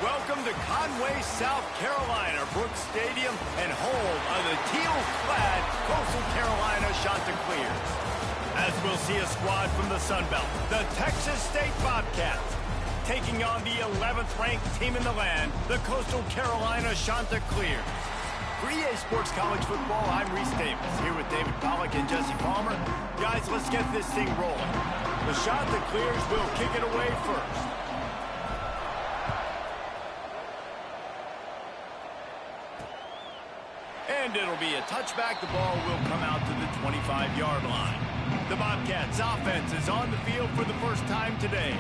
Welcome to Conway, South Carolina, Brooks Stadium, and home of the teal-clad Coastal Carolina Chanticleers. As we'll see a squad from the Sun Belt, the Texas State Bobcats, taking on the 11th-ranked team in the land, the Coastal Carolina Chanticleers. For EA Sports College Football, I'm Reese Davis, here with David Pollack and Jesse Palmer. Guys, let's get this thing rolling. The Chanticleers will kick it away first. And it'll be a touchback. The ball will come out to the 25-yard line. The Bobcats offense is on the field for the first time today.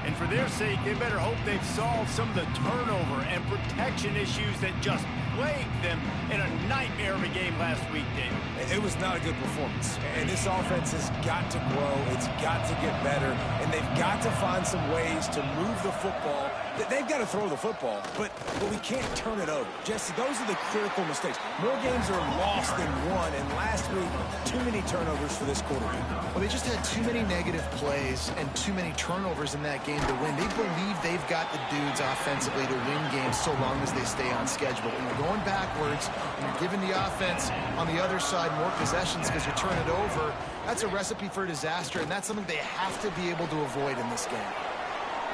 And for their sake, they better hope they've solved some of the turnover and protection issues that just plagued them in a nightmare of a game last week, David. It was not a good performance. And this offense has got to grow. It's got to get better. And they've got to find some ways to move the football. They've got to throw the football, but we can't turn it over. Jesse, those are the critical mistakes. More games are lost than won, and last week, too many turnovers for this quarterback. Well, they just had too many negative plays and too many turnovers in that game to win. They believe they've got the dudes offensively to win games so long as they stay on schedule. When you're going backwards and you're giving the offense on the other side more possessions because you turn it over, that's a recipe for disaster, and that's something they have to be able to avoid in this game.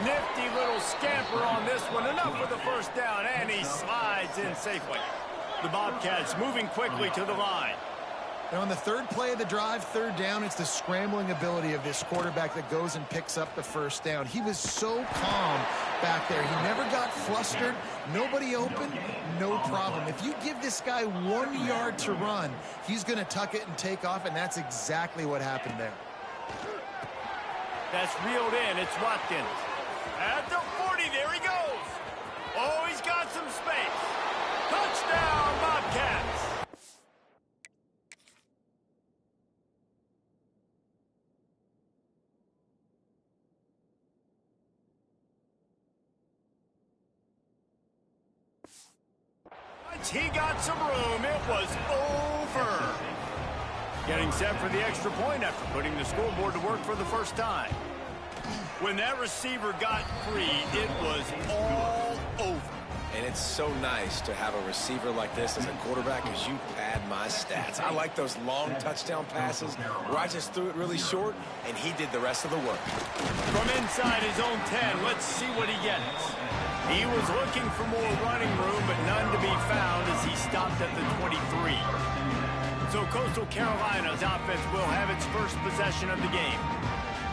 Nifty little scamper on this one. Enough for the first down, and he slides in safely. The Bobcats moving quickly to the line. And on the third play of the drive, third down, it's the scrambling ability of this quarterback that goes and picks up the first down. He was so calm back there. He never got flustered. Nobody open, no problem. If you give this guy 1 yard to run, he's going to tuck it and take off, and that's exactly what happened there. That's reeled in. It's Watkins. At the 40, there he goes. Oh, he's got some space. Touchdown, Bobcats. Once he got some room, it was over. Getting set for the extra point after putting the scoreboard to work for the first time. When that receiver got free, it was all over. And it's so nice to have a receiver like this as a quarterback because you pad my stats. I like those long touchdown passes where I just threw it really short and he did the rest of the work. From inside his own 10, let's see what he gets. He was looking for more running room, but none to be found as he stopped at the 23. So Coastal Carolina's offense will have its first possession of the game.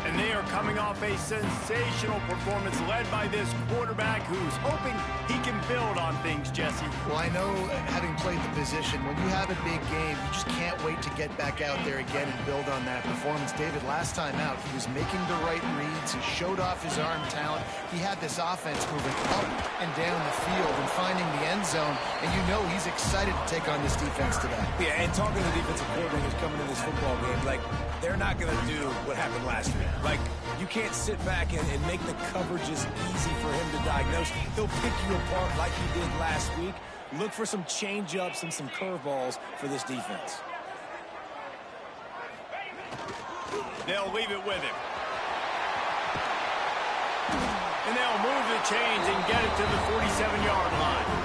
And they are coming off a sensational performance led by this quarterback who's hoping he can build on things, Jesse. Well, I know, having played the position, when you have a big game, you just can't wait to get back out there again and build on that performance. David, last time out, he was making the right reads. He showed off his arm talent. He had this offense moving up and down the field and finding the end zone. And you know he's excited to take on this defense today. Yeah, and talking to defensive coordinators coming in this football game, like, they're not going to do what happened last week. Like, you can't sit back and make the coverages easy for him to diagnose. He'll pick you apart like he did last week. Look for some change-ups and some curveballs for this defense. They'll leave it with him. And they'll move the chains and get it to the 47-yard line.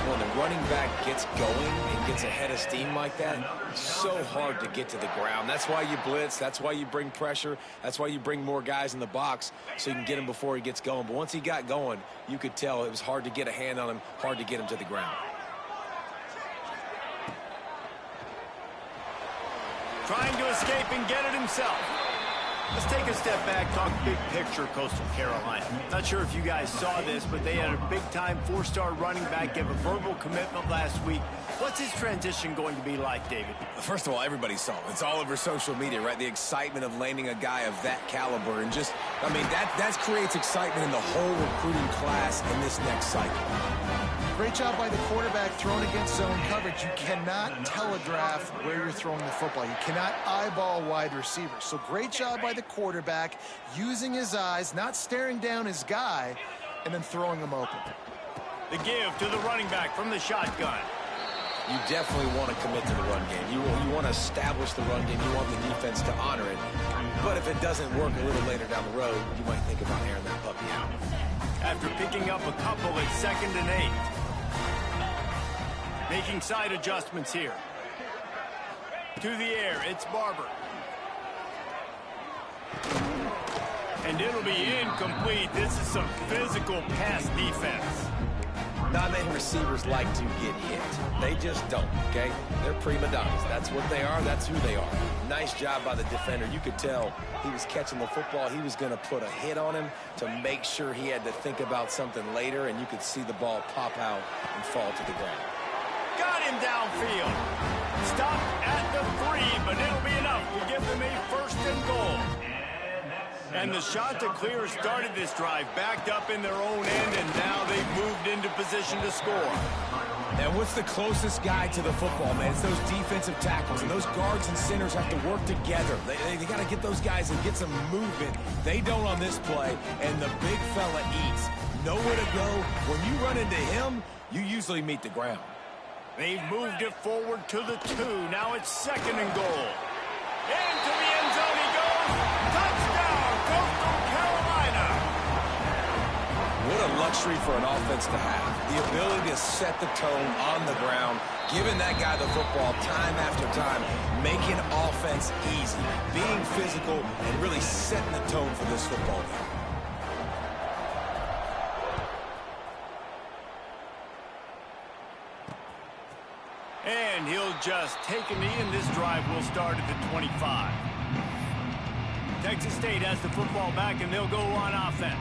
When the running back gets going and gets ahead of steam like that, it's so hard to get to the ground. That's why you blitz. That's why you bring pressure. That's why you bring more guys in the box so you can get him before he gets going. But once he got going, you could tell it was hard to get a hand on him, hard to get him to the ground. Trying to escape and get it himself. Let's take a step back, talk big picture Coastal Carolina. Not sure if you guys saw this, but they had a big-time four-star running back give a verbal commitment last week. What's his transition going to be like, David? First of all, everybody saw it. It's all over social media, right? The excitement of landing a guy of that caliber. And just, I mean, that creates excitement in the whole recruiting class in this next cycle. Great job by the quarterback throwing against zone coverage. You cannot telegraph where you're throwing the football. You cannot eyeball wide receivers. So great job by the quarterback using his eyes, not staring down his guy, and then throwing him open. The give to the running back from the shotgun. You definitely want to commit to the run game. You want to establish the run game. You want the defense to honor it. But if it doesn't work a little later down the road, you might think about airing that puppy out. after picking up a couple at 2nd and 8. Making side adjustments here. To the air, it's Barber. And it'll be incomplete. This is some physical pass defense. Not many receivers like to get hit. They just don't, okay? They're prima donnas. That's what they are. That's who they are. Nice job by the defender. You could tell he was catching the football. He was going to put a hit on him to make sure he had to think about something later, and you could see the ball pop out and fall to the ground. Got him downfield. Stopped at the 3, but it'll be enough to give them a 1st and goal. And the shot to clear started this drive, backed up in their own end, and now they've moved into position to score. And what's the closest guy to the football, man? It's those defensive tackles, and those guards and centers have to work together. They got to get those guys and get some movement. They don't on this play, and the big fella eats. Nowhere to go. When you run into him, you usually meet the ground. They've moved it forward to the 2. Now it's 2nd and goal. Into the end zone he goes. Touchdown, Costal, Carolina. What a luxury for an offense to have. The ability to set the tone on the ground, giving that guy the football time after time, making offense easy, being physical, and really setting the tone for this football game. And he'll just take a knee, and this drive will start at the 25. Texas State has the football back, and they'll go on offense.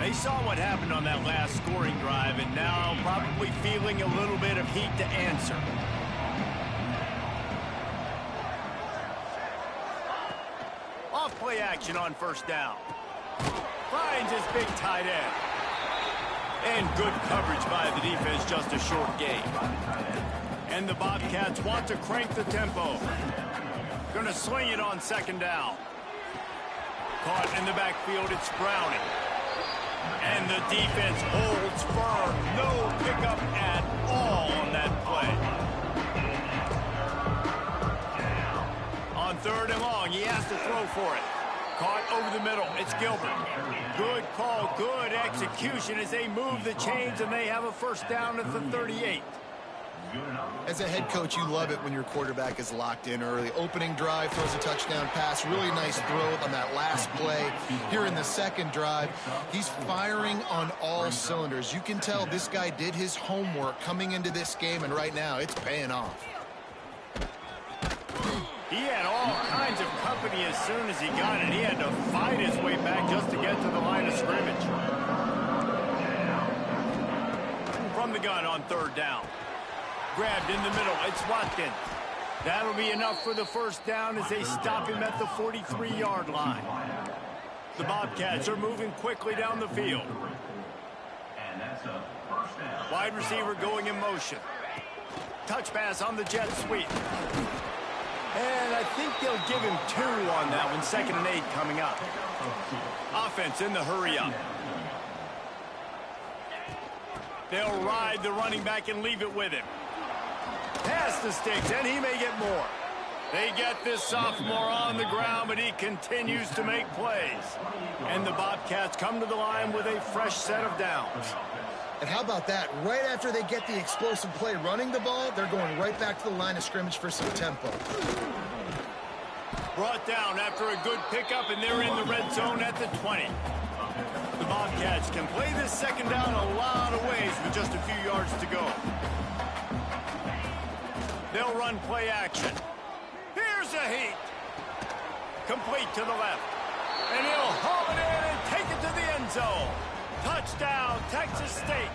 They saw what happened on that last scoring drive, and now probably feeling a little bit of heat to answer. Off play action on 1st down. Finds his big tight end. And good coverage by the defense, just a short gain. And the Bobcats want to crank the tempo. Going to sling it on 2nd down. Caught in the backfield, it's Browning. And the defense holds firm. No pickup at all on that play. On 3rd and long, he has to throw for it. Caught over the middle, it's Gilbert. Good call, good execution as they move the chains, and they have a 1st down at the 38. As a head coach, you love it when your quarterback is locked in early. Opening drive, throws a touchdown pass. Really nice throw on that last play. Here in the 2nd drive, he's firing on all cylinders. You can tell this guy did his homework coming into this game, and right now it's paying off. He had all kinds of company as soon as he got it. He had to fight his way back just to get to the line of scrimmage. From the gun on 3rd down. Grabbed in the middle, it's Watkins. That'll be enough for the 1st down as they stop him at the 43-yard line. The Bobcats are moving quickly down the field. Wide receiver going in motion. Touch pass on the jet sweep. And I think they'll give him 2 on that one. 2nd and 8 coming up. Offense in the hurry up. They'll ride the running back and leave it with him. Pass the sticks, and he may get more. They get this sophomore on the ground, but he continues to make plays. And the Bobcats come to the line with a fresh set of downs. And how about that? Right after they get the explosive play running the ball, they're going right back to the line of scrimmage for some tempo. Brought down after a good pickup, and they're in the red zone at the 20. The Bobcats can play this 2nd down a lot of ways with just a few yards to go. They'll run play action. Here's a heat. Complete to the left. And he'll haul it in and take it to the end zone. Touchdown, Texas State.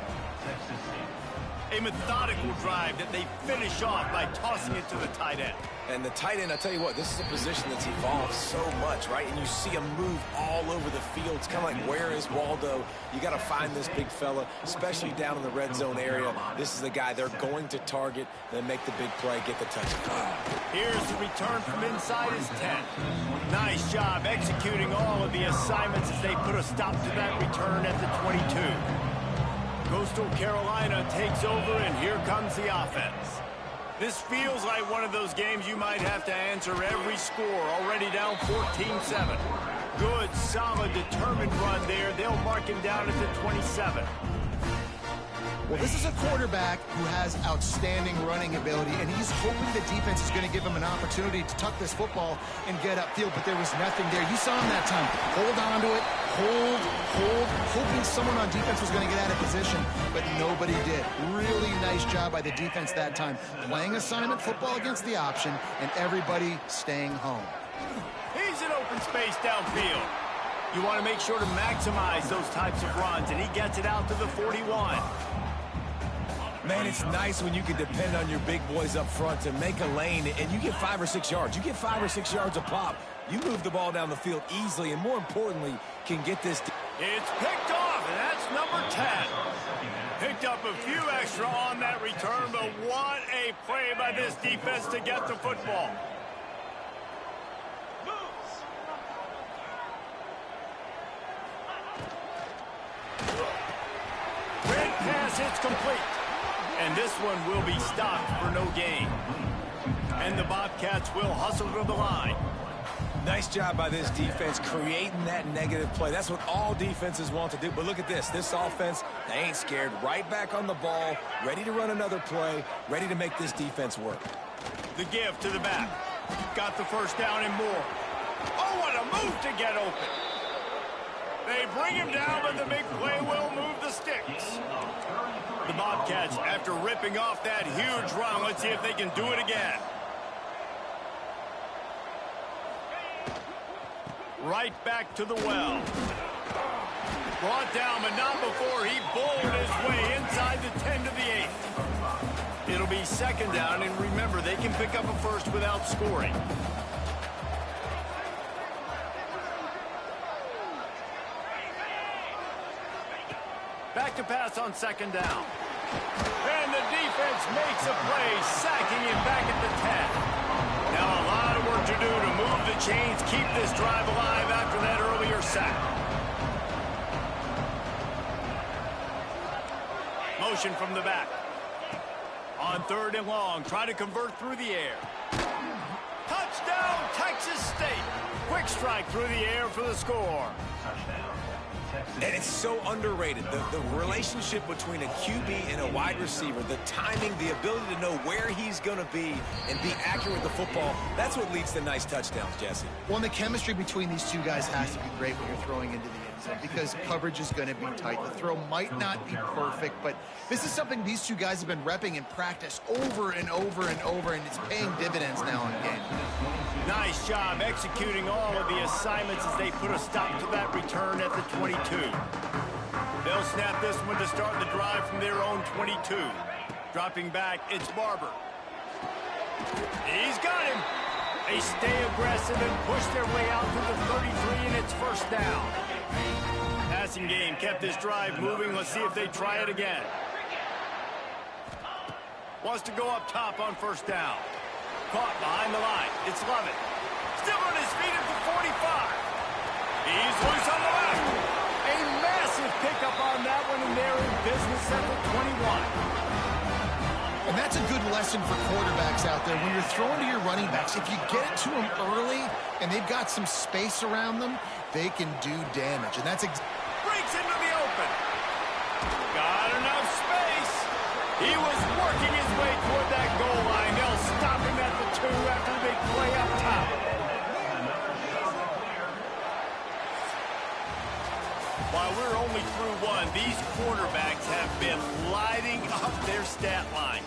A methodical drive that they finish off by tossing it to the tight end. And the tight end, I tell you what, this is a position that's evolved so much, right? And you see him move all over the field. It's kind of like, where is Waldo? You got to find this big fella, especially down in the red zone area. This is the guy they're going to target, then make the big play, get the touchdown. Here's the return from inside his 10. Nice job executing all of the assignments as they put a stop to that return at the 22. Coastal Carolina takes over, and here comes the offense. This feels like one of those games you might have to answer every score, already down 14-7. Good, solid, determined run there. They'll mark him down at the 27. Well, this is a quarterback who has outstanding running ability, and he's hoping the defense is going to give him an opportunity to tuck this football and get upfield, but there was nothing there. You saw him that time. Hold on to it, hold, hoping someone on defense was going to get out of position, but nobody did. Really nice job by the defense that time. Playing assignment football against the option, and everybody staying home. He's in open space downfield. You want to make sure to maximize those types of runs, and he gets it out to the 41. Man, it's nice when you can depend on your big boys up front to make a lane, and you get 5 or 6 yards. You get 5 or 6 yards a pop. You move the ball down the field easily, and more importantly, can get this. It's picked off, and that's number 10. Picked up a few extra on that return, but what a play by this defense to get the football. Great pass hits complete. And this one will be stopped for no gain. And the Bobcats will hustle to the line. Nice job by this defense creating that negative play. That's what all defenses want to do. But look at this. This offense, they ain't scared. Right back on the ball, ready to run another play, ready to make this defense work. The give to the back. Got the first down and more. Oh, what a move to get open. They bring him down, but the big play will move the sticks. The Bobcats, after ripping off that huge run, let's see if they can do it again. Right back to the well. Brought down, but not before he bowled his way inside the 10 to the 8. It'll be second down, and remember, they can pick up a first without scoring. Back to pass on second down. And the defense makes a play, sacking him back at the 10. Now a lot of work to do to move the chains, keep this drive alive after that earlier sack. Motion from the back. On third and long, try to convert through the air. Touchdown, Texas State. Quick strike through the air for the score. And it's so underrated, the relationship between a QB and a wide receiver, the timing, the ability to know where he's going to be and be accurate with the football, that's what leads to nice touchdowns, Jesse. Well, and the chemistry between these two guys has to be great when you're throwing into the end zone because coverage is going to be tight. The throw might not be perfect, but this is something these two guys have been repping in practice over and over and over, and it's paying dividends now in game. Nice job executing all of the assignments as they put a stop to that return at the 22. They'll snap this one to start the drive from their own 22. Dropping back, it's Barber. He's got him. They stay aggressive and push their way out to the 33, and it's first down. Passing game kept this drive moving. Let's see if they try it again. Wants to go up top on first down. Caught behind the line. It's Lovett. Still on his feet at the 45. He's loose on the left. A massive pickup on that one, and they're in business at the 21. And that's a good lesson for quarterbacks out there. When you're throwing to your running backs, if you get it to them early and they've got some space around them, they can do damage. And that's breaks into the open. Got enough space. He was working his way toward that goal line. They'll stop him at the 2 after the big play up top. While we're only through one, these quarterbacks have been lighting up their stat line.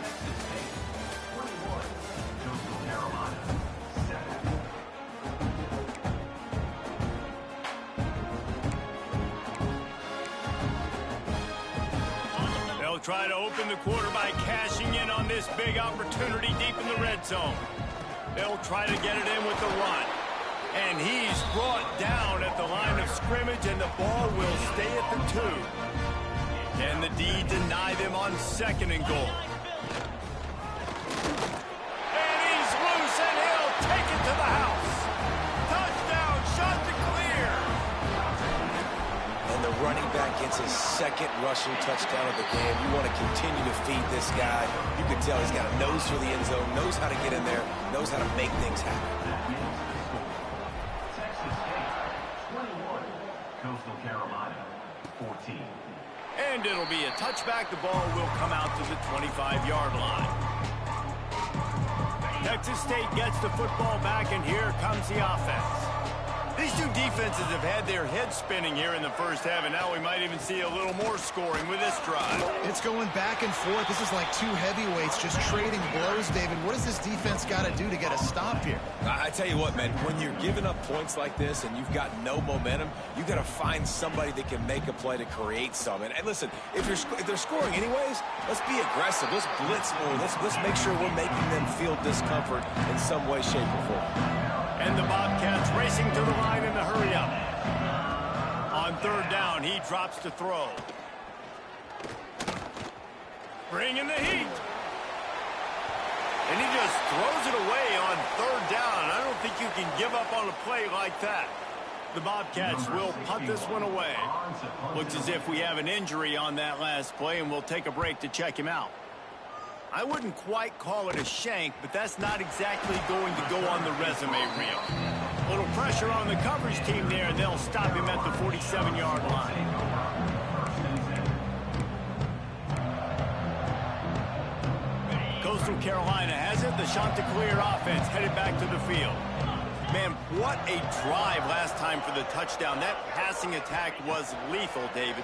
They'll try to open the quarter by cashing in on this big opportunity deep in the red zone. They'll try to get it in with the run. And he's brought down at the line of scrimmage, and the ball will stay at the 2. Can the D deny them on second and goal? And he's loose, and he'll take it to the house. Touchdown, shot to clear. And the running back gets his second rushing touchdown of the game. You want to continue to feed this guy. You can tell he's got a nose for the end zone, knows how to get in there, knows how to make things happen. And it'll be a touchback. The ball will come out to the 25-yard line. Texas State gets the football back, and here comes the offense. These two defenses have had their heads spinning here in the first half, and now we might even see a little more scoring with this drive. It's going back and forth. This is like two heavyweights just trading blows, David. What does this defense got to do to get a stop here? I tell you what, man, when you're giving up points like this and you've got no momentum, you got to find somebody that can make a play to create some. And listen, if they're scoring anyways, let's be aggressive. Let's blitz more. Let's make sure we're making them feel discomfort in some way, shape, or form. And the Bobcats racing to the line in the hurry-up. On third down, he drops to throw. Bringing the heat. And he just throws it away on third down. I don't think you can give up on a play like that. The Bobcats will punt this one away. Looks as if we have an injury on that last play, and we'll take a break to check him out. I wouldn't quite call it a shank, but that's not exactly going to go on the resume reel. A little pressure on the coverage team there, and they'll stop him at the 47-yard line. Coastal Carolina has it. The Chanticleer offense headed back to the field. Man, what a drive last time for the touchdown. That passing attack was lethal, David.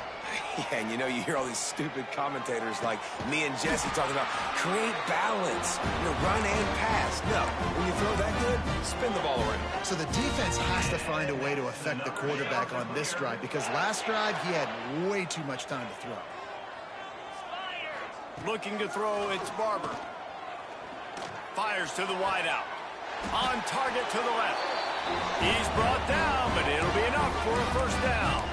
Yeah, and you hear all these stupid commentators like me and Jesse talking about create balance, run and pass. No, when you throw that good, spin the ball around. So the defense has to find a way to affect the quarterback on this drive, because last drive he had way too much time to throw. Looking to throw, it's Barber. Fires to the wideout. On target to the left. He's brought down, but it'll be enough for a first down.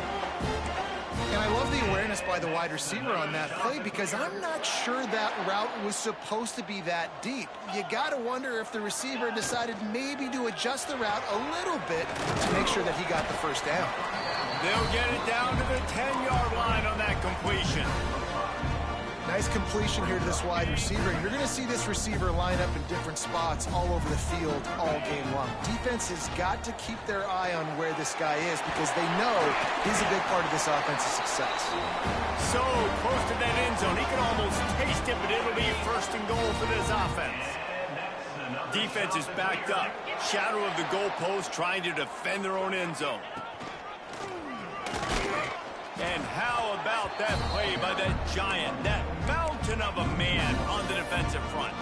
And I love the awareness by the wide receiver on that play, because I'm not sure that route was supposed to be that deep. You got to wonder if the receiver decided maybe to adjust the route a little bit to make sure that he got the first down. They'll get it down to the 10-yard line on that completion. Nice completion here to this wide receiver. You're going to see this receiver line up in different spots all over the field all game long. Defense has got to keep their eye on where this guy is, because they know he's a big part of this offense's success. So close to that end zone. He can almost taste it, but it'll be first and goal for this offense. Defense is backed up. Shadow of the goalpost, trying to defend their own end zone. And how about that play by that giant, that mountain of a man on the defensive front?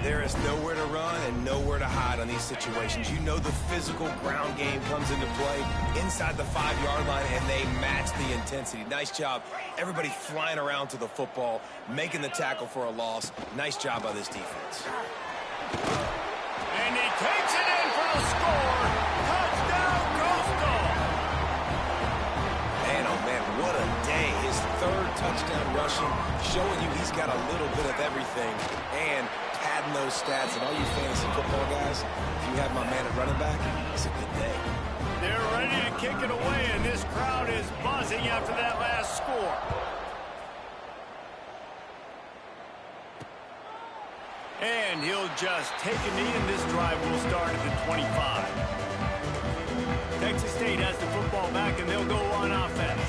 There is nowhere to run and nowhere to hide on these situations. The physical ground game comes into play inside the 5-yard line, and they match the intensity. Nice job. Everybody flying around to the football, making the tackle for a loss. Nice job by this defense. And he takes it in for the score. Touchdown, Costal. Man, oh man, what a day. His third touchdown rushing, showing you he's got a little bit of everything, and padding those stats. And all you fantasy football guys, if you have my man at running back, it's a good day. They're ready to kick it away, and this crowd is buzzing after that last score. And he'll just take a knee, and this drive will start at the 25. Texas State has the football back, and they'll go on offense.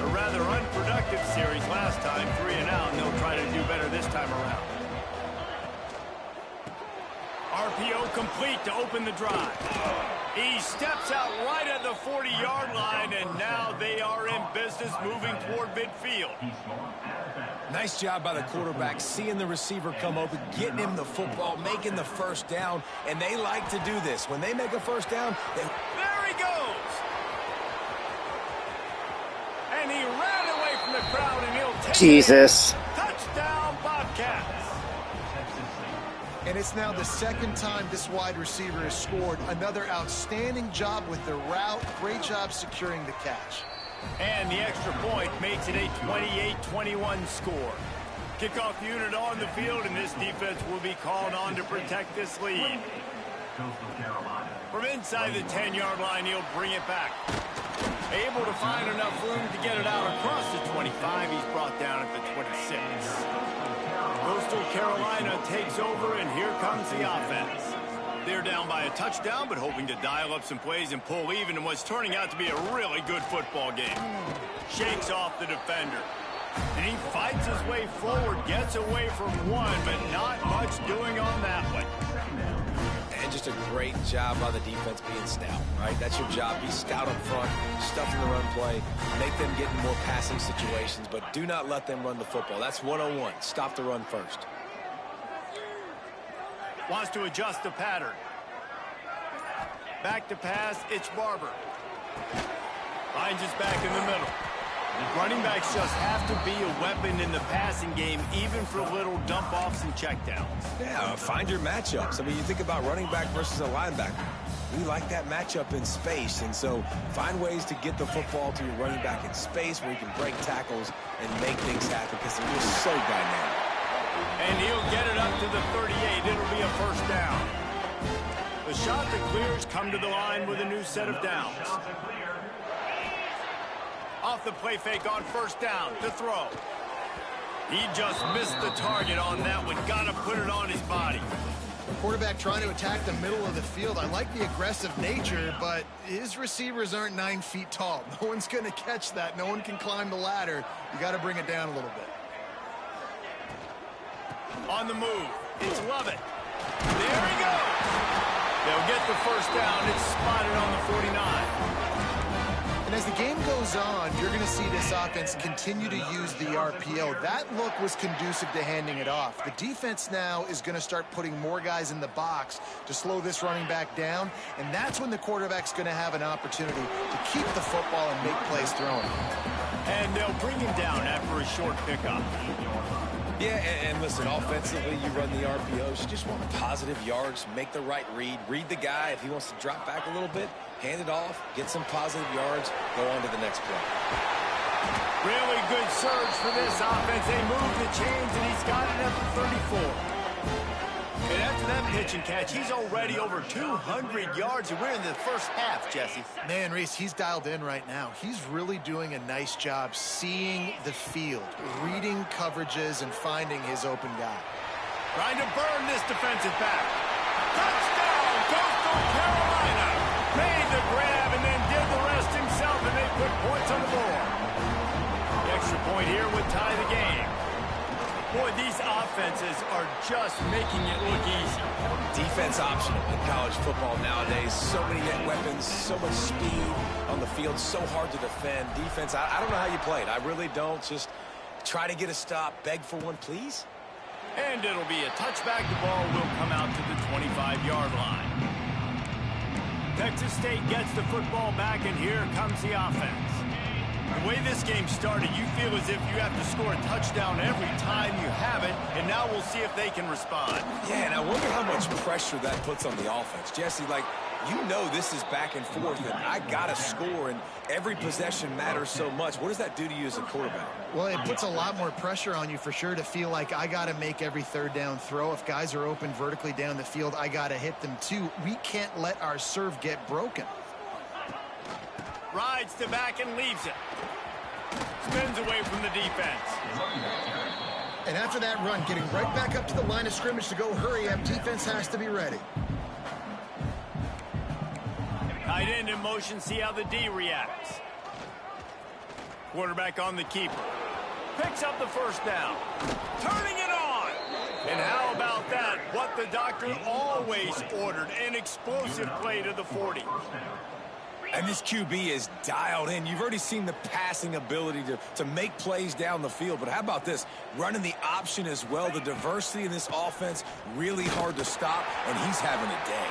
A rather unproductive series last time, 3 and out, and they'll try to do better this time around. RPO complete to open the drive. He steps out right at the 40-yard line, and now they are in business, moving toward midfield. Nice job by the quarterback, seeing the receiver come open, getting him the football, making the first down, and they like to do this. When they make a first down, there he goes! And he ran away from the crowd, and he'll take Jesus. It. Touchdown, Bobcats! And it's now the second time this wide receiver has scored. Another outstanding job with the route. Great job securing the catch. And the extra point makes it a 28-21 score. Kickoff unit on the field, and this defense will be called on to protect this lead. From inside the 10-yard line, he'll bring it back. Able to find enough room to get it out across the 25. He's brought down at the 26. Coastal Carolina takes over, and here comes the offense. They're down by a touchdown, but hoping to dial up some plays and pull even in what's turning out to be a really good football game. Shakes off the defender. And he fights his way forward, gets away from one, but not much doing on that one. And just a great job by the defense being stout, right? That's your job. Be stout up front, stuff in the run play, make them get in more passing situations, but do not let them run the football. That's 101. Stop the run first. Wants to adjust the pattern. Back to pass, it's Barber. Finds his back in the middle. Running backs just have to be a weapon in the passing game, even for little dump-offs and checkdowns. Yeah, find your matchups. I mean, you think about running back versus a linebacker. We like that matchup in space, and so find ways to get the football to your running back in space where you can break tackles and make things happen because they're just so dynamic. And he'll get it up to the 38. It'll be a first down. The shot that clears come to the line with a new set of downs. Off the play fake on first down to throw. He just missed the target on that one. Got to put it on his body. Quarterback trying to attack the middle of the field. I like the aggressive nature, but his receivers aren't 9 feet tall. No one's going to catch that. No one can climb the ladder. You got to bring it down a little bit. On the move, it's Lovett. There he goes. They'll get the first down. It's spotted on the 49. And as the game goes on, you're going to see this offense continue to use the RPO. That look was conducive to handing it off. The defense now is going to start putting more guys in the box to slow this running back down, and that's when the quarterback's going to have an opportunity to keep the football and make plays throwing. And they'll bring him down after a short pickup. Yeah, and listen, offensively, you run the RPOs. You just want positive yards, make the right read, read the guy. If he wants to drop back a little bit, hand it off, get some positive yards, go on to the next play. Really good surge for this offense. They move the chains, and he's got it at the 34. And after that pitch and catch, he's already over 200 yards, and we're in the first half, Jesse. Man, Reese, he's dialed in right now. He's really doing a nice job seeing the field, reading coverages, and finding his open guy. Trying to burn this defensive back. Touchdown, Costal Carolina. Made the grab and then did the rest himself, and they put points on the board. The extra point here would tie the game. Boy, these offenses are just making it look easy. Defense optional in college football nowadays. So many weapons, so much speed on the field, so hard to defend. Defense, I don't know how you play it. I really don't. Just try to get a stop, beg for one, please. And it'll be a touchback. The ball will come out to the 25-yard line. Texas State gets the football back, and here comes the offense. The way this game started, you feel as if you have to score a touchdown every time you have it, and now we'll see if they can respond. Yeah, and I wonder how much pressure that puts on the offense. Jesse, like, you know this is back and forth, and I got to score, and every possession matters so much. What does that do to you as a quarterback? Well, it puts a lot more pressure on you for sure to feel like I got to make every third down throw. If guys are open vertically down the field, I got to hit them too. We can't let our serve get broken. Rides to back and leaves it. Spins away from the defense. And after that run, getting right back up to the line of scrimmage to go hurry up, defense has to be ready. Tight end in motion, see how the D reacts. Quarterback on the keeper. Picks up the first down. Turning it on. And how about that? What the doctor always ordered, an explosive play to the 40. And this QB is dialed in. You've already seen the passing ability to make plays down the field. But how about this? Running the option as well. The diversity in this offense, really hard to stop, and he's having a day.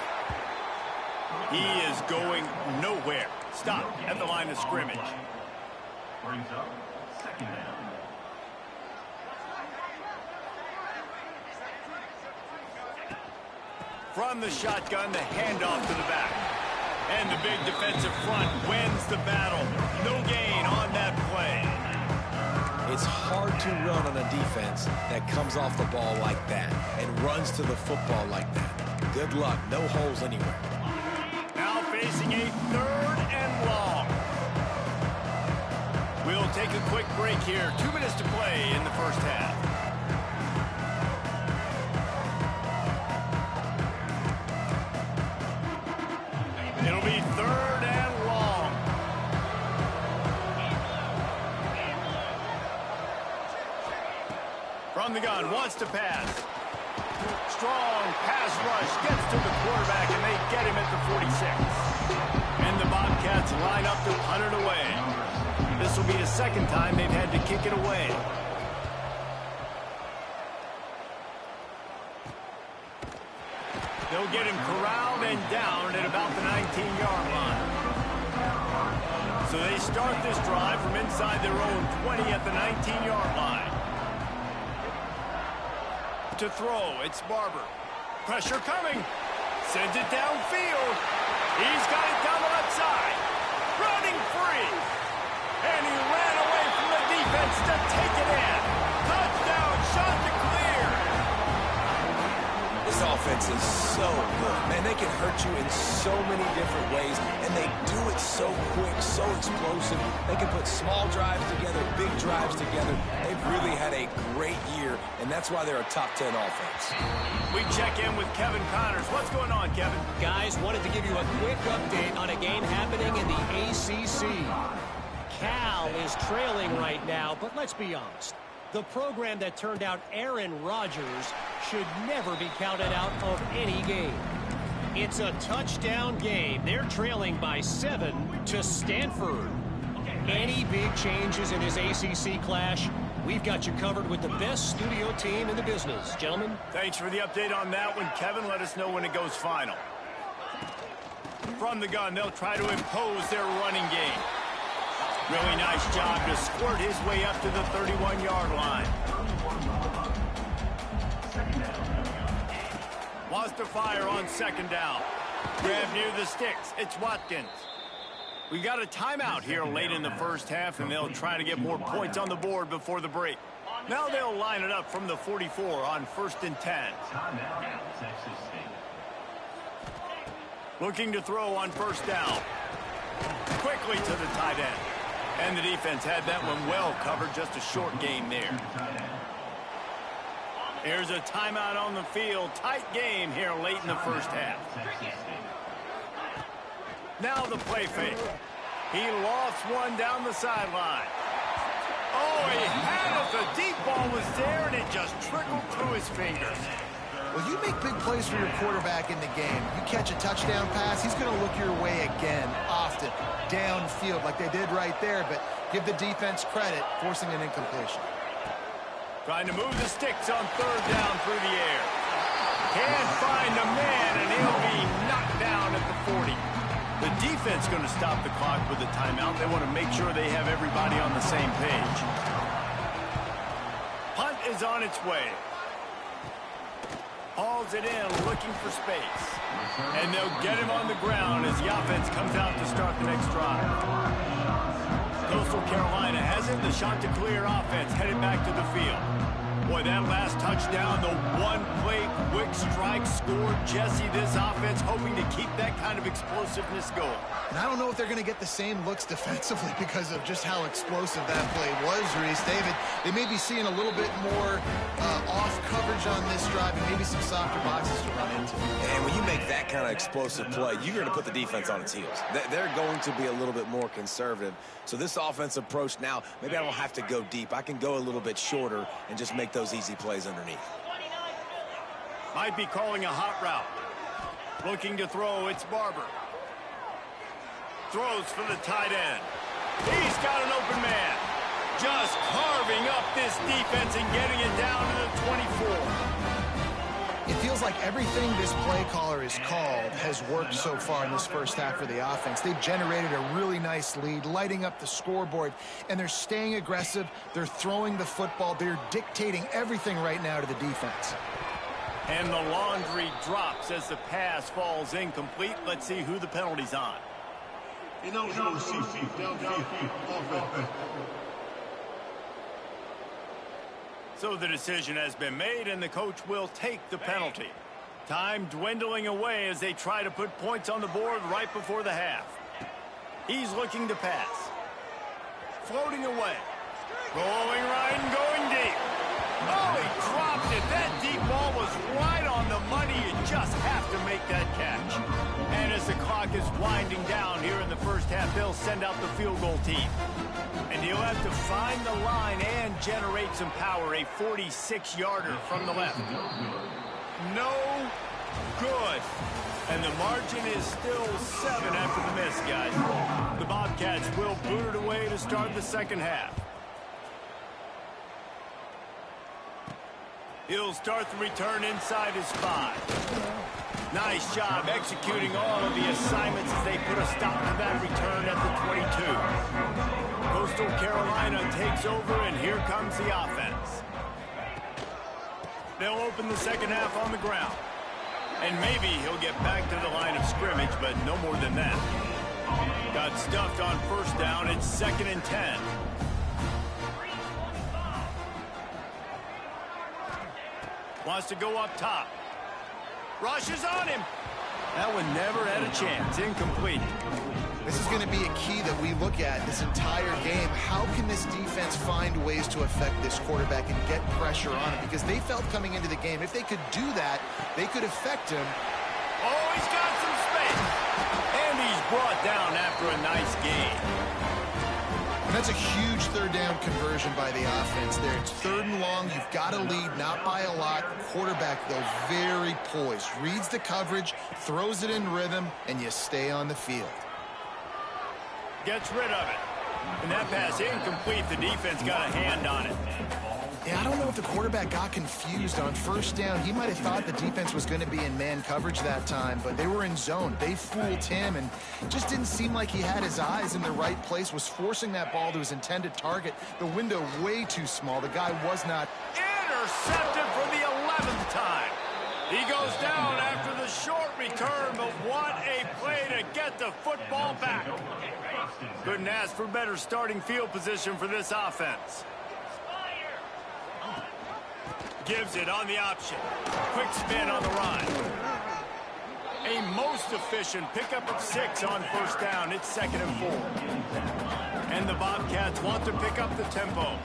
He is going nowhere. Stop at the line of scrimmage. Brings up second down. From the shotgun, the handoff to the back. And the big defensive front wins the battle. No gain on that play. It's hard to run on a defense that comes off the ball like that and runs to the football like that. Good luck. No holes anywhere. Now facing a third and long. We'll take a quick break here. 2 minutes to play in the first half. It'll be 3rd and long. From the gun, wants to pass. Strong pass rush, gets to the quarterback, and they get him at the 46. And the Bobcats line up to punt it away. This will be the 2nd time they've had to kick it away. They'll get him corralled and down at about the 19-yard line. So they start this drive from inside their own 20 at the 19-yard line. To throw, it's Barber. Pressure coming. Sends it downfield. He's got it down the left side. Running free. And he ran away from the defense to take it in. Touchdown, shot to clear. This offense is so good. Man, they can hurt you in so many different ways, and they do it so quick, so explosive. They can put small drives together, big drives together. They've really had a great year, and that's why they're a top 10 offense. We check in with Kevin Connors. What's going on, Kevin? Guys, wanted to give you a quick update on a game happening in the ACC. Cal is trailing right now, but let's be honest. The program that turned out Aaron Rodgers should never be counted out of any game. It's a touchdown game. They're trailing by 7 to Stanford. Any big changes in this ACC clash, we've got you covered with the best studio team in the business. Gentlemen. Thanks for the update on that one, Kevin. Let us know when it goes final. From the gun, they'll try to impose their running game. Really nice job to squirt his way up to the 31-yard line. Wants to fire on 2nd down. Grab near the sticks. It's Watkins. We got a timeout here late in the first half, and they'll try to get more points on the board before the break. Now they'll line it up from the 44 on 1st and 10. Looking to throw on 1st down. Quickly to the tight end. And the defense had that one well covered, just a short game there. Here's a timeout on the field. Tight game here late in the first half. Now the play fake. He lost one down the sideline. Oh, he had it. The deep ball was there, and it just trickled through his fingers. Well, you make big plays for your quarterback in the game. You catch a touchdown pass, he's going to look your way again, often, downfield like they did right there, but give the defense credit, forcing an incompletion. Trying to move the sticks on 3rd down through the air. Can't find a man, and he'll be knocked down at the 40. The defense going to stop the clock with a timeout. They want to make sure they have everybody on the same page. Punt is on its way. Hauls it in, looking for space. And they'll get him on the ground as the offense comes out to start the next drive. Coastal Carolina has it. The shot to clear offense headed back to the field. Boy, that last touchdown, the one-play quick strike scored. Jesse, this offense hoping to keep that kind of explosiveness going. And I don't know if they're going to get the same looks defensively because of just how explosive that play was, Reese. David, they may be seeing a little bit more off coverage on this drive and maybe some softer boxes to run into. And when you make that kind of explosive play, you're going to put the defense on its heels. They're going to be a little bit more conservative. So this offensive approach now, maybe I don't have to go deep. I can go a little bit shorter and just make those easy plays underneath. Might be calling a hot route. Looking to throw, it's Barber. Throws for the tight end. He's got an open man. Just carving up this defense and getting it down to the 24. It feels like everything this play caller has called has worked so far in this first half for the offense. They've generated a really nice lead, lighting up the scoreboard, and they're staying aggressive. They're throwing the football. They're dictating everything right now to the defense. And the laundry drops as the pass falls incomplete. Let's see who the penalty's on. So the decision has been made, and the coach will take the penalty. Time dwindling away as they try to put points on the board right before the half. He's looking to pass. Floating away. Rolling right and going deep. Oh, he dropped it. That deep ball was right on the money. You just have to make that catch. And a as the clock is winding down here in the first half, they'll send out the field goal team. And he'll have to find the line and generate some power. A 46-yarder from the left. No good. And the margin is still 7 after the miss, guys. The Bobcats will boot it away to start the second half. He'll start the return inside his 5. Nice job executing all of the assignments as they put a stop to that return at the 22. Coastal Carolina takes over, and here comes the offense. They'll open the second half on the ground. And maybe he'll get back to the line of scrimmage, but no more than that. Got stuffed on first down. It's 2nd and 10. Wants to go up top. Rushes on him. That one never had a chance. Incomplete. This is going to be a key that we look at this entire game. How can this defense find ways to affect this quarterback and get pressure on him? Because they felt coming into the game, if they could do that, they could affect him. Oh, he's got some space. And he's brought down after a nice gain. And that's a huge third down conversion by the offense there. It's 3rd and long. You've got to lead, not by a lot. Quarterback, though, very poised. Reads the coverage, throws it in rhythm, and you stay on the field. Gets rid of it. And that pass incomplete. The defense got a hand on it. Yeah, I don't know if the quarterback got confused on first down. He might have thought the defense was going to be in man coverage that time, but they were in zone. They fooled him, and just didn't seem like he had his eyes in the right place, was forcing that ball to his intended target. The window way too small. The guy was not. Intercepted for the 11th time. He goes down after the short return, but what a play to get the football back. Couldn't ask for better starting field position for this offense. Gives it on the option. Quick spin on the run. A most efficient pickup of 6 on first down. It's 2nd and 4. And the Bobcats want to pick up the tempo.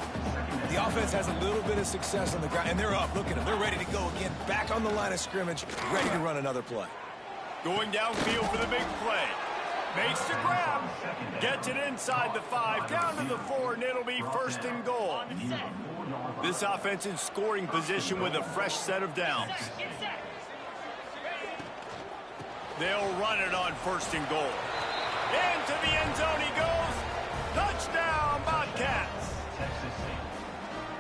The offense has a little bit of success on the ground, and they're up. Look at them. They're ready to go again. Back on the line of scrimmage, ready to run another play. Going downfield for the big play. Makes the grab. Gets it inside the 5, down to the 4, and it'll be 1st and goal. This offense in scoring position with a fresh set of downs. They'll run it on 1st and goal. Into the end zone he goes. Touchdown, Bobcats.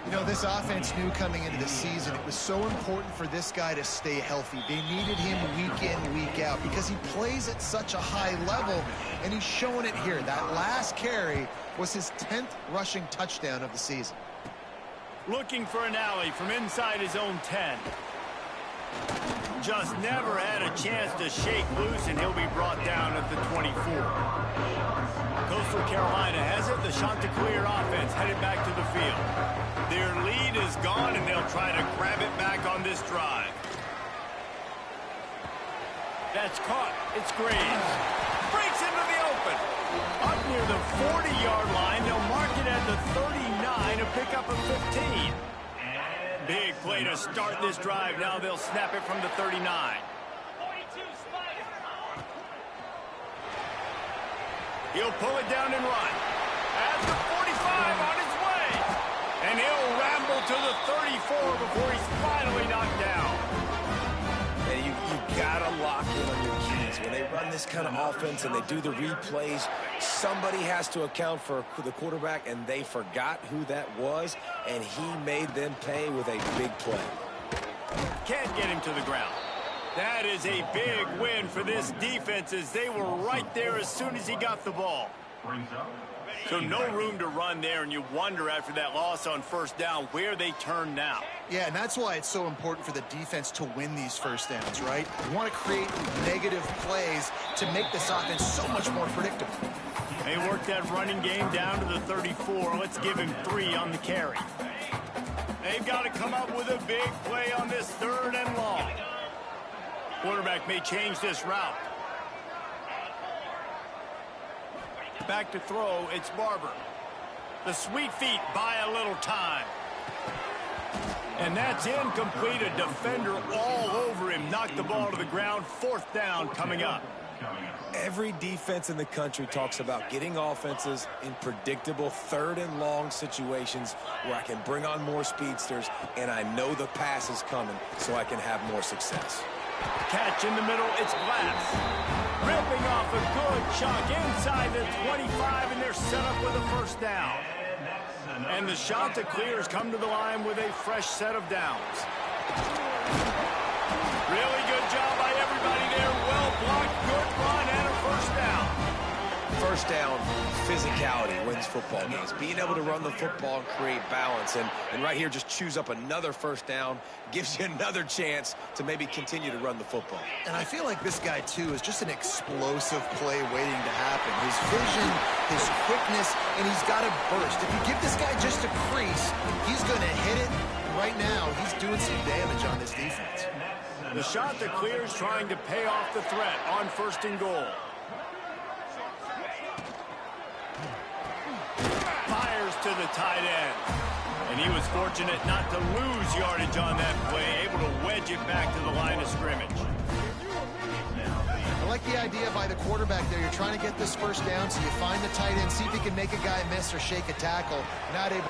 You know, this offense knew coming into the season it was so important for this guy to stay healthy. They needed him week in, week out because he plays at such a high level, and he's showing it here. That last carry was his 10th rushing touchdown of the season. Looking for an alley from inside his own 10. Just never had a chance to shake loose, and he'll be brought down at the 24. Coastal Carolina has it. The Chanticleer offense headed back to the field. Their lead is gone, and they'll try to grab it back on this drive. That's caught. It's Graves. Breaks into the open. Up near the 40-yard line. They'll mark it at the 39 to pick up a 15. Big play to start this drive. Now they'll snap it from the 39. He'll pull it down and run. At the 45 on his way. And he'll ramble to the 34 before he's finally knocked down. And you gotta lock in on your keys. When they run this kind of offense and they do the replays, somebody has to account for the quarterback, and they forgot who that was, and he made them pay with a big play. Can't get him to the ground. That is a big win for this defense as they were right there as soon as he got the ball. So no room to run there, and you wonder after that loss on first down where they turn now. Yeah, and that's why it's so important for the defense to win these first downs, right? You want to create negative plays to make this offense so much more predictable. They work that running game down to the 34. Let's give him 3 on the carry. They've got to come up with a big play on this 3rd and long. Quarterback may change this route. Back to throw, it's Barber. The sweet feet buy a little time. And that's incomplete. A defender all over him. Knocked the ball to the ground. 4th down coming up. Every defense in the country talks about getting offenses in predictable third and long situations where I can bring on more speedsters and I know the pass is coming so I can have more success. Catch in the middle, it's Glass. Ripping off a good chunk inside the 25, and they're set up with a first down. And the Chanticleers come to the line with a fresh set of downs. Really good job by everybody there. Well blocked, good run, and a first down. First down, physicality wins football games. Being able to run the football and create balance. And right here, just choose up another first down, gives you another chance to maybe continue to run the football. And I feel like this guy, too, is just an explosive play waiting to happen. His vision, his quickness, and he's got a burst. If you give this guy just a crease, he's going to hit it. Right now, he's doing some damage on this defense. The Chanticleers trying to pay off the threat on first and goal. Fires to the tight end. And he was fortunate not to lose yardage on that play, able to wedge it back to the line of scrimmage. I like the idea by the quarterback there. You're trying to get this first down, so you find the tight end, see if he can make a guy miss or shake a tackle. Not able.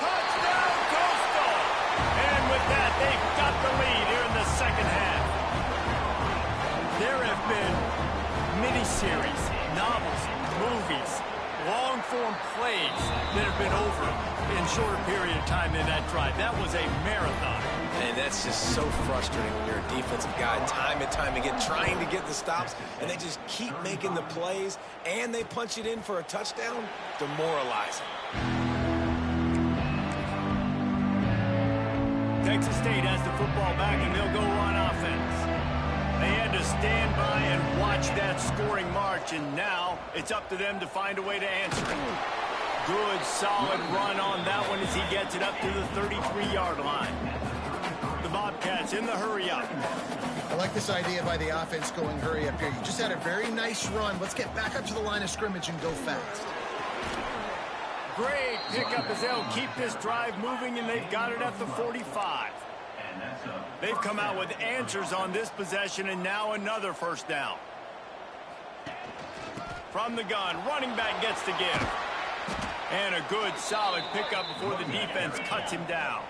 Touchdown, Costal! And with that, they've got the lead here in the second half. There have been miniseries, novels, movies, long-form plays that have been over in shorter period of time than that drive. That was a marathon. And that's just so frustrating when you're a defensive guy time and time again trying to get the stops, and they just keep making the plays, and they punch it in for a touchdown. Demoralizing. Texas State has the football back, and they'll go on offense. They had to stand by and watch that scoring march, and now it's up to them to find a way to answer it. Good, solid run on that one as he gets it up to the 33-yard line. The Bobcats in the hurry-up. I like this idea by the offense going hurry up here. You just had a very nice run. Let's get back up to the line of scrimmage and go fast. Great pickup as they'll keep this drive moving, and they've got it at the 45. They've come out with answers on this possession, and now another first down. From the gun, running back gets the give. And a good, solid pickup before the defense cuts him down.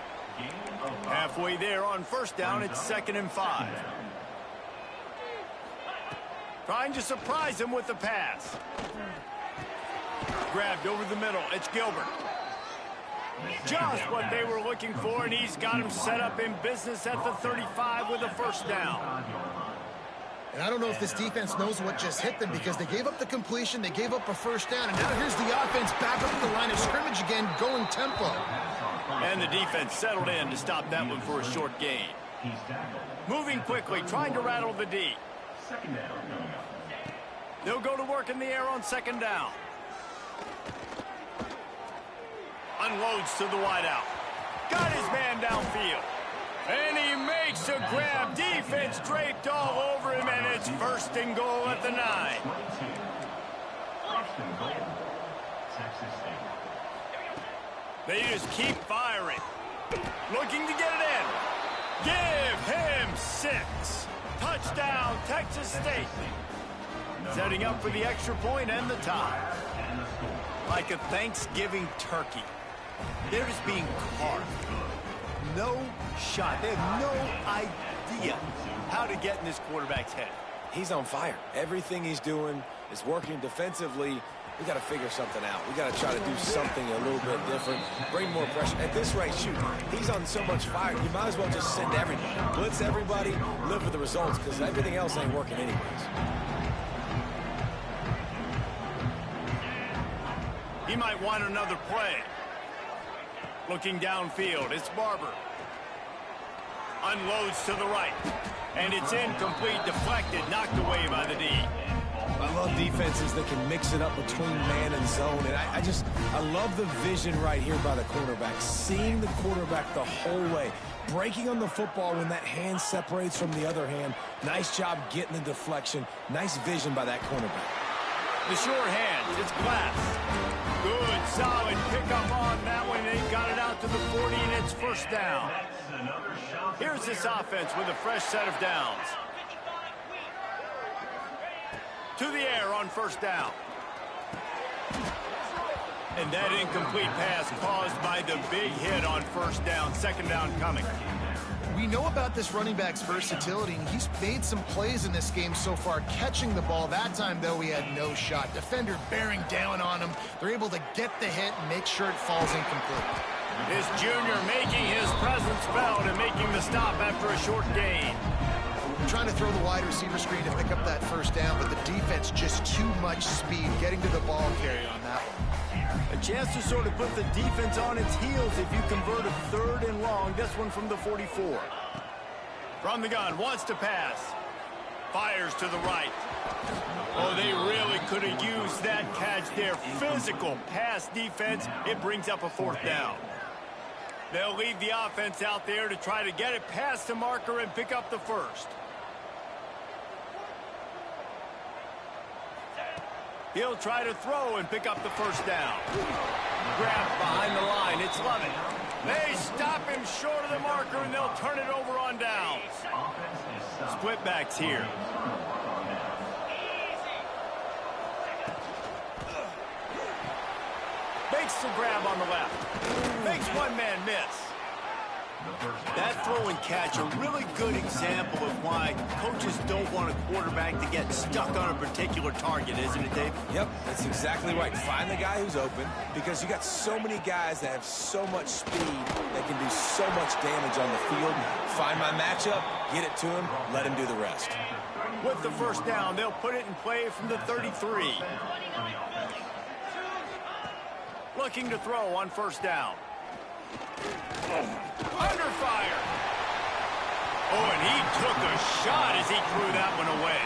Halfway there on first down, it's 2nd and 5. Trying to surprise him with the pass. Grabbed over the middle. It's Gilbert. Just what they were looking for, and he's got him set up in business at the 35 with a first down. And I don't know if this defense knows what just hit them because they gave up the completion, they gave up a first down, and now here's the offense back up at the line of scrimmage again, going tempo. And the defense settled in to stop that one for a short gain. Moving quickly, trying to rattle the D. They'll go to work in the air on 2nd down. Unloads to the wideout. Got his man downfield. And he makes a grab. Defense draped all over him, and it's 1st and goal at the 9. They just keep firing. Looking to get it in. Give him 6. Touchdown, Texas State. Setting up for the extra point and the tie. Like a Thanksgiving turkey. They're just being carved. No shot. They have no idea how to get in this quarterback's head. He's on fire. Everything he's doing is working defensively. We got to figure something out. We got to try to do something a little bit different, bring more pressure. At this rate, shoot, he's on so much fire, you might as well just send everybody. Blitz everybody, live with the results, because everything else ain't working anyways. He might want another play. Looking downfield, it's Barber. Unloads to the right. And it's incomplete, deflected, knocked away by the D. I love defenses that can mix it up between man and zone. And I love the vision right here by the quarterback. Seeing the quarterback the whole way. Breaking on the football when that hand separates from the other hand. Nice job getting the deflection. Nice vision by that cornerback. The sure hands, it's Glass. Good, solid pickup on that one. They got it out to the 40, and it's 1st down. Here's this offense with a fresh set of downs. to the air on first down. And that incomplete pass caused by the big hit on first down. Second down coming. We know about this running back's versatility, and he's made some plays in this game so far catching the ball. That time, though, he had no shot. Defender bearing down on him. They're able to get the hit and make sure it falls incomplete. This junior making his presence felt and making the stop after a short gain. Trying to throw the wide receiver screen to pick up that first down, but the defense just too much speed getting to the ball carrier on that one. A chance to sort of put the defense on its heels if you convert a third and long. This one from the 44. From the gun, wants to pass. Fires to the right. Oh, they really could have used that catch there. Physical pass defense. It brings up a fourth down. They'll leave the offense out there to try to get it past the marker and pick up the first. He'll try to throw and pick up the first down. Grab behind the line. It's Lovett. They stop him short of the marker, and they'll turn it over on downs. Split backs here. Makes the grab on the left. Makes one man miss. That throw and catch, a really good example of why coaches don't want a quarterback to get stuck on a particular target, isn't it, Dave? Yep, that's exactly right. Find the guy who's open, because you got so many guys that have so much speed that can do so much damage on the field. Find my matchup, get it to him, let him do the rest. With the first down, they'll put it in play from the 33. Looking to throw on first down. Under fire. Oh, and he took a shot as he threw that one away.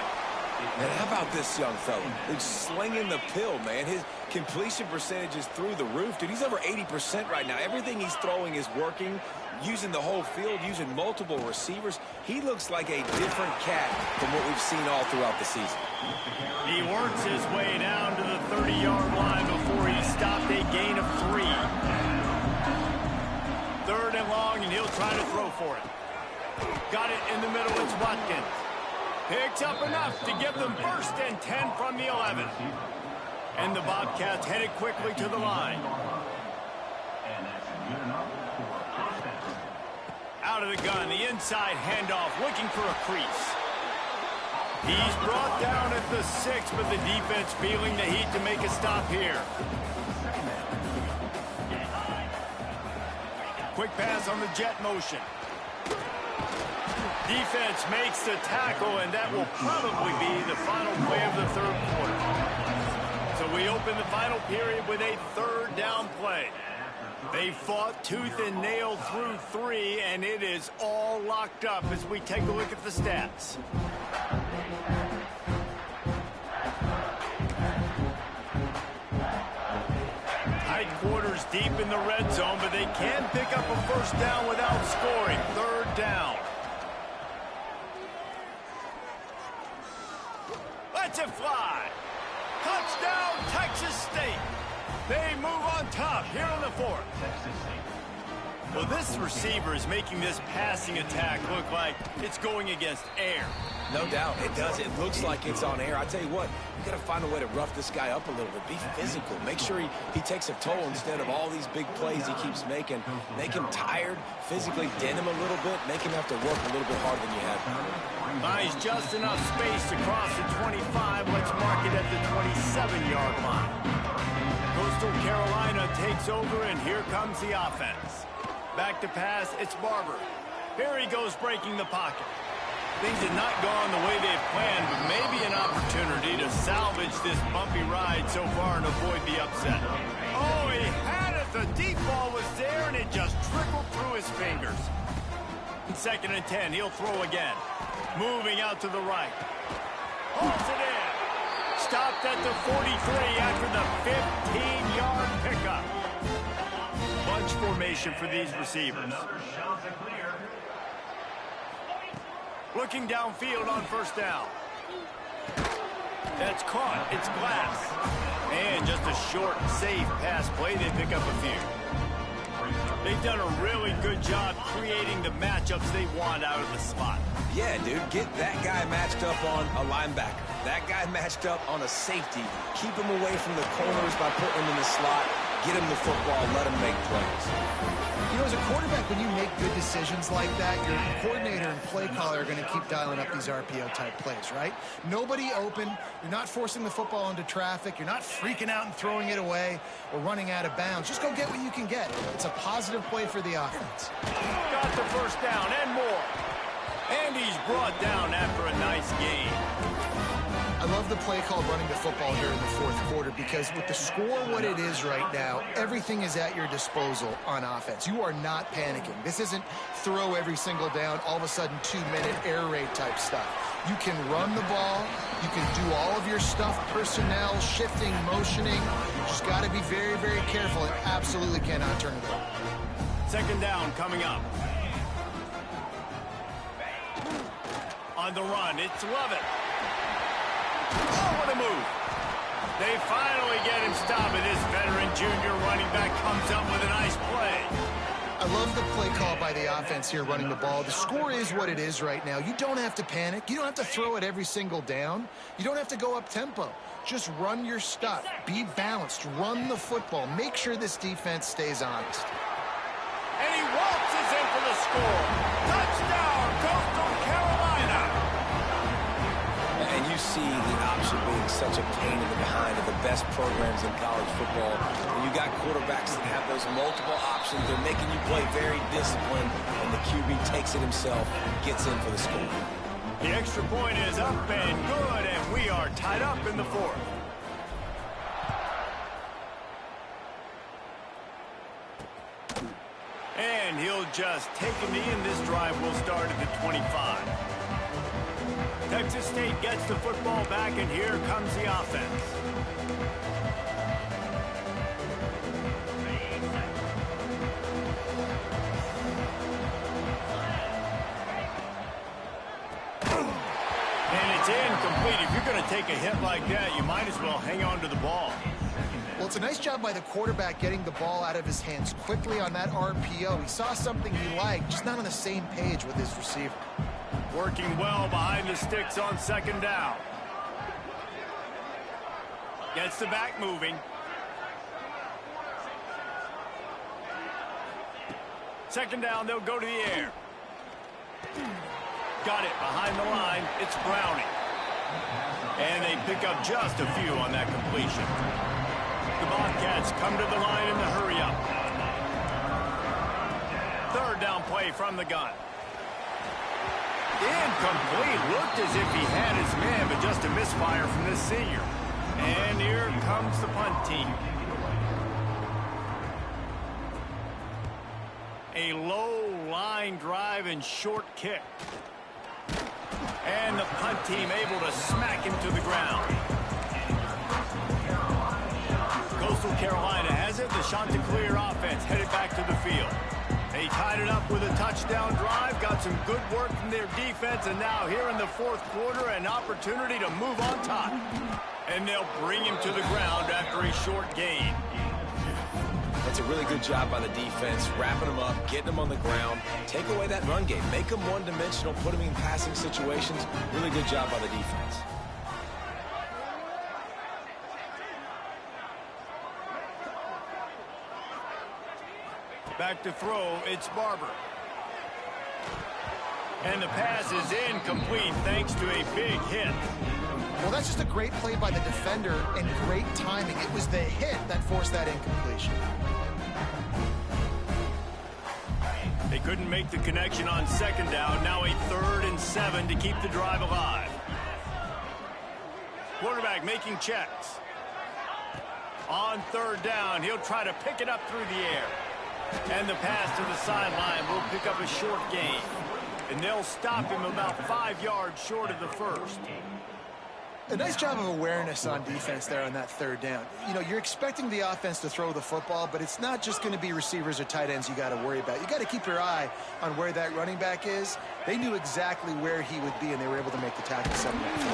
And how about this young fella? He's slinging the pill, man. His completion percentage is through the roof. Dude, he's over 80% right now. Everything he's throwing is working, using the whole field, using multiple receivers. He looks like a different cat from what we've seen all throughout the season. He works his way down to the 30-yard line before he stopped a gain of 3. Third and long, and he'll try to throw for it. Got it in the middle. It's Watkins. Picks up enough to give them first and 10 from the 11. And the Bobcats headed quickly to the line. Out of the gun, the inside handoff, looking for a crease. He's brought down at the 6, but the defense feeling the heat to make a stop here. Quick pass on the jet motion. Defense makes the tackle, and that will probably be the final play of the third quarter. So we open the final period with a third down play. They fought tooth and nail through 3, and it is all locked up as we take a look at the stats. Tight quarters deep in the red zone, but they can pick up a first down without scoring. Third down. Lets it fly. Touchdown, Texas State. They move on top here in the 4th. Well, this receiver is making this passing attack look like it's going against air. No doubt, it does. It looks like it's on air. I tell you what, you got to find a way to rough this guy up a little bit. Be physical. Make sure he takes a toll instead of all these big plays he keeps making. Make him tired, physically dent him a little bit, make him have to work a little bit harder than you have. Buys just enough space to cross the 25. Let's mark it at the 27-yard line. Coastal Carolina takes over, and here comes the offense. Back to pass, it's Barber. Here he goes breaking the pocket. Things had not gone the way they had planned, but maybe an opportunity to salvage this bumpy ride so far and avoid the upset. Oh, he had it. The deep ball was there, and it just trickled through his fingers. Second and 10, he'll throw again. Moving out to the right. Holds it in. Stopped at the 43 after the 15-yard pickup. Bunch formation for these receivers. Looking downfield on first down. That's caught. It's Glass. And just a short, safe pass play. They pick up a few. They've done a really good job creating the matchups they want out of the slot. Yeah, dude, get that guy matched up on a linebacker. That guy matched up on a safety. Keep him away from the corners by putting him in the slot. Get him the football, let him make plays. You know, as a quarterback, when you make good decisions like that, your coordinator and play caller are going to keep dialing up these RPO-type plays, right? Nobody open. You're not forcing the football into traffic. You're not freaking out and throwing it away or running out of bounds. Just go get what you can get. It's a positive play for the offense. Got the first down and more. And he's brought down after a nice game. I love the play call running the football here in the fourth quarter because with the score what it is right now, everything is at your disposal on offense. You are not panicking. This isn't throw every single down, all of a sudden 2-minute air raid type stuff. You can run the ball. You can do all of your stuff, personnel, shifting, motioning. You just got to be very, very careful and absolutely cannot turn it over. Second down coming up. On the run, it's Lovett. Oh, what a move. They finally get him stopped, and this veteran junior running back comes up with a nice play. I love the play call by the offense here running the ball. The score is what it is right now. You don't have to panic. You don't have to throw it every single down. You don't have to go up tempo. Just run your stuff. Be balanced. Run the football. Make sure this defense stays honest. And he waltzes in for the score. Touchdown, Costal, Carolina. And you see the option being such a pain in the behind of the best programs in college football. When you got quarterbacks that have those multiple options, they're making you play very disciplined, and the QB takes it himself, gets in for the score. The extra point is up and good, and we are tied up in the fourth. And he'll just take a knee, and this drive will start at the 25. Texas State gets the football back, and here comes the offense. And it's incomplete. If you're going to take a hit like that, you might as well hang on to the ball. Well, it's a nice job by the quarterback getting the ball out of his hands quickly on that RPO. He saw something he liked, just not on the same page with his receiver. Working well behind the sticks on second down. Gets the back moving. Second down, they'll go to the air. Got it behind the line. It's Browning. And they pick up just a few on that completion. The Bobcats come to the line in the hurry-up. Third down play from the gun. Incomplete. Looked as if he had his man, but just a misfire from this senior. And here comes the punt team. A low line drive and short kick. And the punt team able to smack him to the ground. Coastal Carolina has it. The Chanticleer offense headed back to the field. They tied it up with a touchdown drive, got some good work from their defense, and now here in the fourth quarter, an opportunity to move on top. And they'll bring him to the ground after a short gain. That's a really good job by the defense, wrapping them up, getting them on the ground, take away that run game, make them one-dimensional, put them in passing situations. Really good job by the defense. Back to throw, it's Barber. And the pass is incomplete thanks to a big hit. Well, that's just a great play by the defender and great timing. It was the hit that forced that incompletion. They couldn't make the connection on second down. Now a 3rd and 7 to keep the drive alive. Quarterback making checks. On third down, he'll try to pick it up through the air. And the pass to the sideline will pick up a short gain. And they'll stop him about 5 yards short of the first. A nice job of awareness on defense there on that third down. You know, you're expecting the offense to throw the football, but it's not just going to be receivers or tight ends you got to worry about. You got to keep your eye on where that running back is. They knew exactly where he would be, and they were able to make the tackle 7 yards.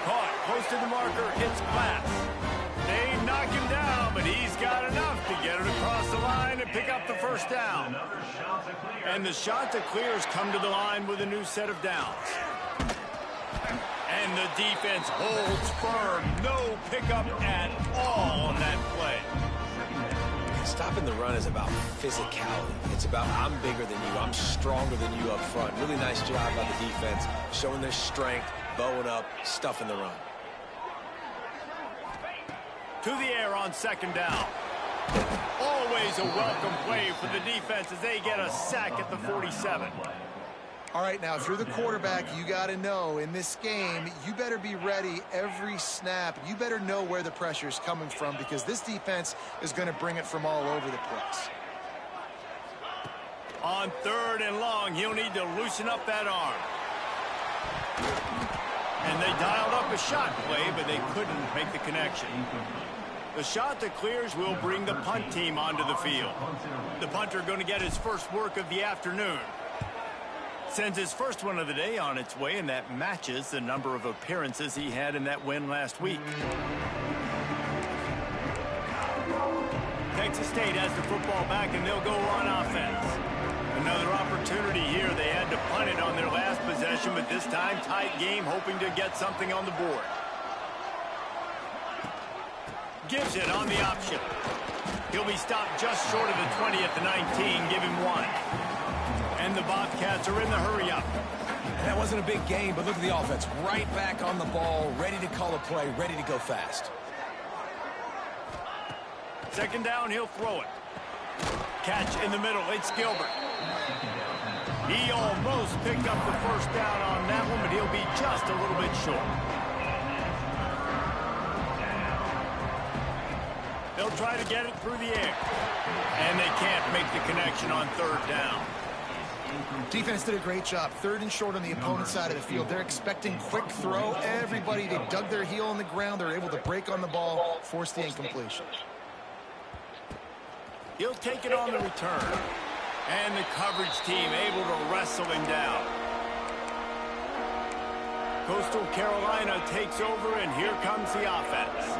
Caught, close to the marker, hits Glass. They knock him down, but he's got enough to get it across the line and pick up up the first down. And the Chanticleers come to the line with a new set of downs. And the defense holds firm. No pickup at all on that play. Stopping the run is about physicality. It's about I'm bigger than you. I'm stronger than you up front. Really nice job by the defense, showing their strength, bowing up, stuffing the run. To the air on second down. Always a welcome play for the defense as they get a sack at the 47. All right, now, if you're the quarterback, you got to know in this game, you better be ready every snap. You better know where the pressure is coming from because this defense is going to bring it from all over the place. On third and long, he'll need to loosen up that arm. And they dialed up a shot play, but they couldn't make the connection. The Chanticleers will bring the punt team onto the field. The punter going to get his first work of the afternoon. Sends his first one of the day on its way, and that matches the number of appearances he had in that win last week. Texas State has the football back, and they'll go on offense. Another opportunity here. They had to punt it on their last possession, but this time tight game, hoping to get something on the board. Gives it on the option. He'll be stopped just short of the 20 at the 19. Give him one. And the Bobcats are in the hurry-up. And that wasn't a big game, but look at the offense. Right back on the ball, ready to call a play, ready to go fast. Second down, he'll throw it. Catch in the middle. It's Gilbert. He almost picked up the first down on that one, but he'll be just a little bit short. They'll try to get it through the air. And they can't make the connection on third down. Defense did a great job. Third and short on the opponent's side of the field. They're expecting quick throw. Everybody, they dug their heel on the ground. They're able to break on the ball, force the incompletion. He'll take it on the return. And the coverage team able to wrestle him down. Coastal Carolina takes over, and here comes the offense.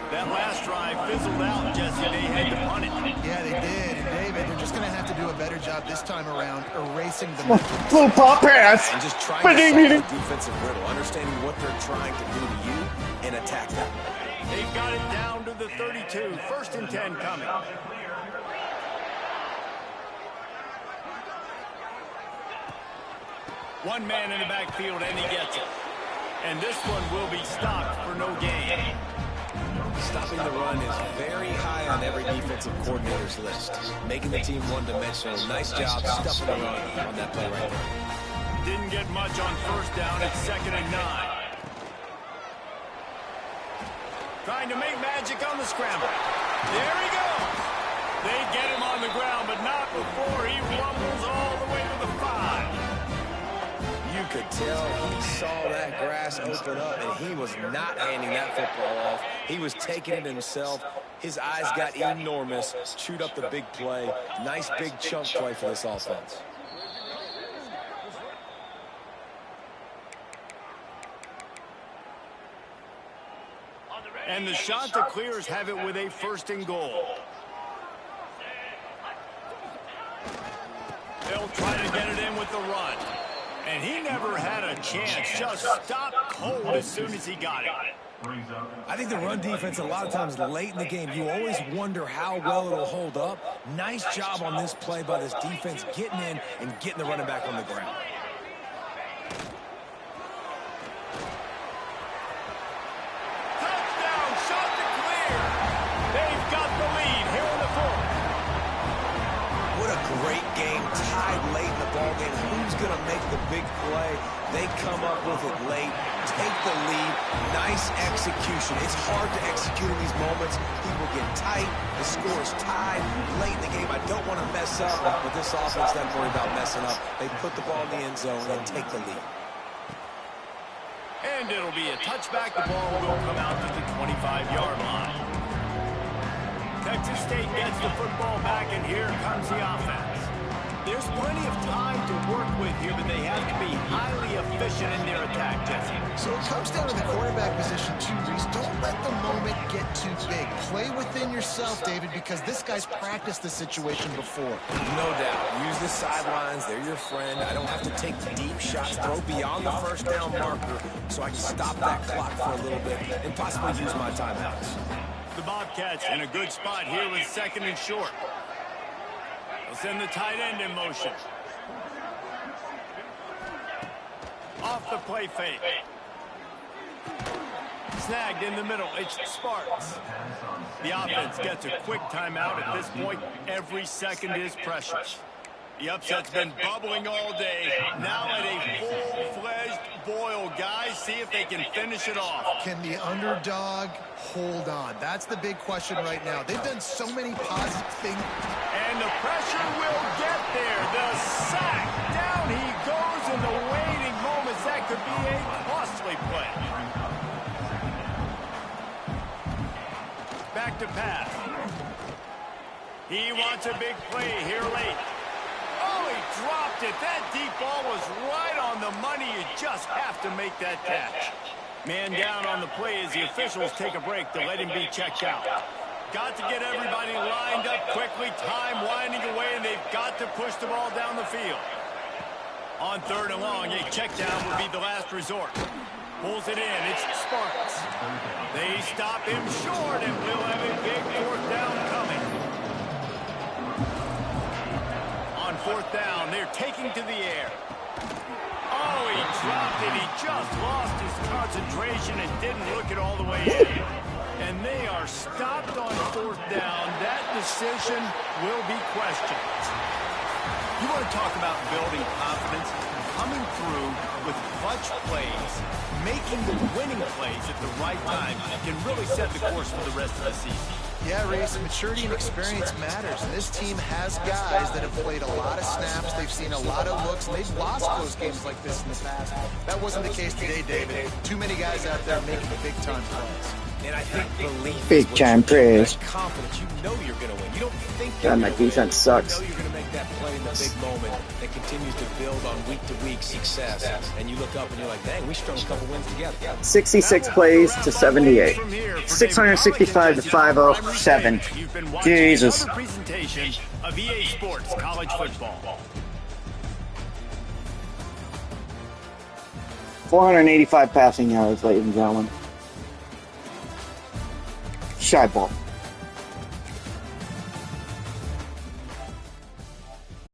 That last drive fizzled out, Jesse. They had to punt it. Yeah, they did. And David, they're just going to have to do a better job this time around erasing the mental. Little pop pass. And just trying to solve the defensive riddle, understanding what they're trying to do to you and attack that. They've got it down to the 32. First and 10 coming. One man in the backfield, and he gets it. And this one will be stopped for no gain. Stopping the run is very high on every defensive coordinator's list. Making the team one-dimensional. Nice job stuffing the run on that play right there. Didn't get much on first down. It's second and 9. Trying to make magic on the scramble. There he goes. They get him on the ground, but not before he rumbles all the way to the 5. You could tell he saw that grass open up, and he was not handing that football off. He was taking it himself. His eyes got enormous, chewed up the big play. Nice big chunk play for this offense. And the Chanticleers have it with a first and goal. They'll try to get it in with the run. And he never had a chance. Just stopped cold as soon as he got it. I think the run defense, a lot of times late in the game, you always wonder how well it'll hold up. Nice job on this play by this defense, getting in and getting the running back on the ground. Touchdown, Chanticleer. They've got the lead here in the fourth. What a great game, tied late in the ballgame. Who's going to make the big play? They come up with it late, take the lead. Nice execution. It's hard to execute in these moments. People get tight. The score is tied late in the game. I don't want to mess up, but this offense doesn't worry about messing up. They put the ball in the end zone and take the lead. And it'll be a touchback. The ball will come out to the 25-yard line. Texas State gets the football back, and here comes the offense. There's plenty of time to work with here, but they have to be highly efficient in their attack, Jesse. So it comes down to the quarterback position too, Reese. Don't let the moment get too big. Play within yourself, David, because this guy's practiced this situation before. No doubt. Use the sidelines. They're your friend. I don't have to take deep shots, throw beyond the first down marker so I can stop that clock for a little bit and possibly use my timeouts. The Bobcats in a good spot here with 2nd and short. They'll send the tight end in motion. Off the play fake. Snagged in the middle. It's Sparks. The offense gets a quick timeout. At this point, every second is precious. The upset's been bubbling all day. Now at a full-fledged boil. Guys, see if they can finish it off. Can the underdog hold on? That's the big question right now. They've done so many positive things. And the pressure will get there. The sack. Down he goes in the waiting moments. That could be a costly play. Back to pass. He wants a big play here late. Oh, he dropped it. That deep ball was right on the money. You just have to make that catch. Man down on the play as the officials take a break to let him be checked out. Got to get everybody lined up quickly. Time winding away, and they've got to push the ball down the field. On 3rd and long, a check down would be the last resort. Pulls it in. It's Sparks. They stop him short, and we'll have a big 4th down coming. On 4th down, they're taking to the air. Oh, he dropped it. He just lost his concentration and didn't look it all the way in. And they are stopped on 4th down. That decision will be questioned. You want to talk about building confidence? Coming through with clutch plays, making the winning plays at the right time can really set the course for the rest of the season. Yeah, Reese, maturity and experience matters, and this team has guys that have played a lot of snaps, they've seen a lot of looks, and they've lost close games like this in the past. That wasn't the case today, David. Too many guys out there making big-time plays. And I think belief Big time praise. confidence. You know you're going to win. You don't think God, my defense sucks. You know you're going to make that play in the big moment that continues to build on week-to-week success. And you look up and you're like, dang, we strung a couple wins together. 66 plays to 78. 665 to 507. Jesus. Presentation of EA Sports College Football. 485 passing yards, ladies and gentlemen. Shy ball.